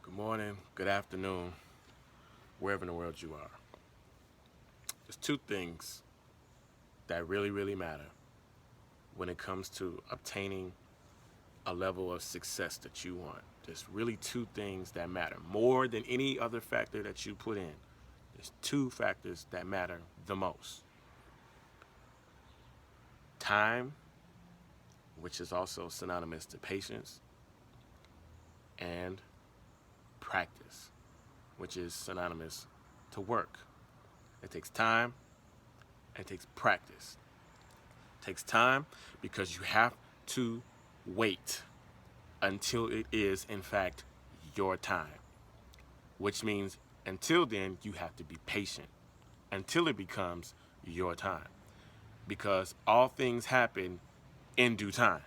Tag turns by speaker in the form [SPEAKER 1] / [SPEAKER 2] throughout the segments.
[SPEAKER 1] Good morning, good afternoon, wherever in the world you are. There's two things that really matter when it comes to obtaining a level of success that you want. There's really two things that matter more than any other factor that you put in. There's two factors that matter the most: time, which is also synonymous to patience, and practice, which is synonymous to work. It takes time, and it takes practice. It takes time because you have to wait until it is, in fact, your time, which means until then, you have to be patient until it becomes your time, because all things happen in due time.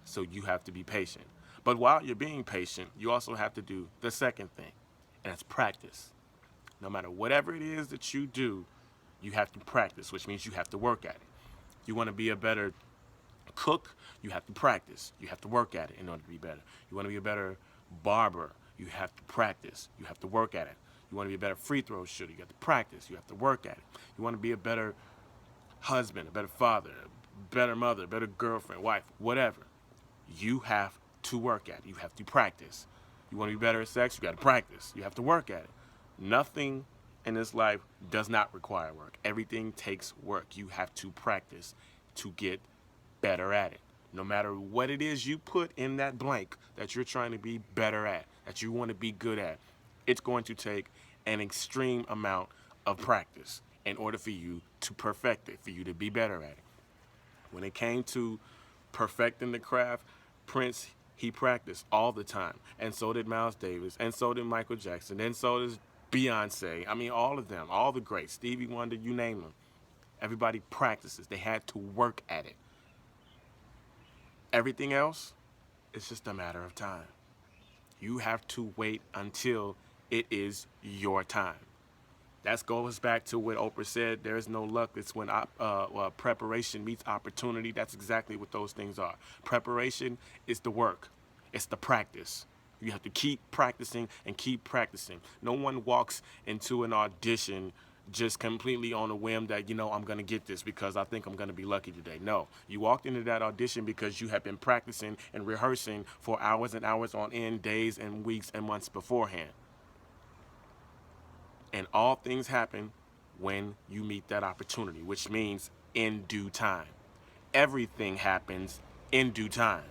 [SPEAKER 1] So you have to be patient. But while you're being patient, you also have to do the second thing, and it's practice. No matter whatever it is that you do, you have to practice, which means you have to work at it. You want to be a better cook, you have to practice. You have to work at it in order to be better. You want to be a better barber, you have to practice. You have to work at it. You want to be a better free throw shooter, you have to practice. You have to work at it. You want to be a better husband, a better father, a better mother, a better girlfriend, wife, whatever. You have to work at it. You have to practice. You want to be better at sex, you got to practice. You have to work at it. Nothing in this life does not require work. Everything takes work. You have to practice to get better at it. No matter what it is you put in that blank that you're trying to be better at, that you want to be good at, it's going to take an extreme amount of practice in order for you to perfect it, for you to be better at it. When it came to perfecting the craft, Prince, he practiced all the time. And so did Miles Davis, and so did Michael Jackson, and so did Beyonce. I mean, all of them, all the greats, Stevie Wonder, you name them. Everybody practices. They had to work at it. Everything else, it's just a matter of time. You have to wait until it is your time. That goes back to what Oprah said: there is no luck. It's when preparation meets opportunity. That's exactly what those things are. Preparation is the work, it's the practice. You have to keep practicing and keep practicing. No one walks into an audition just completely on a whim that, I'm going to get this because I think I'm going to be lucky today. No, you walked into that audition because you have been practicing and rehearsing for hours and hours on end, days and weeks and months beforehand. And all things happen when you meet that opportunity, which means in due time. Everything happens in due time.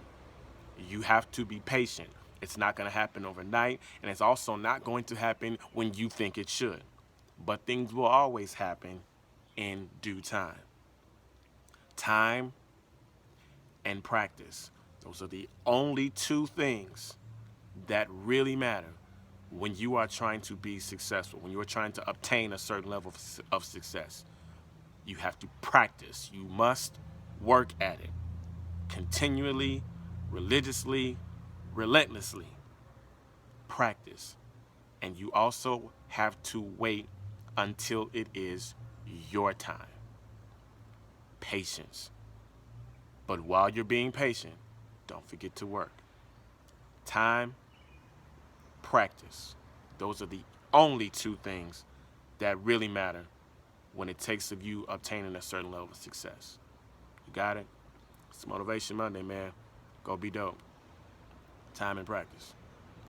[SPEAKER 1] You have to be patient. It's not going to happen overnight, and it's also not going to happen when you think it should. But things will always happen in due time. Time and practice. Those are the only two things that really matter when you are trying to be successful, when you are trying to obtain a certain level of success. You have to practice. You must work at it continually, religiously, relentlessly. Practice. And you also have to wait until it is your time. Patience. But while you're being patient, don't forget to work. Time, practice. Those are the only two things that really matter when it takes of you obtaining a certain level of success. You got it? It's Motivation Monday, man. Go be dope. Time and practice.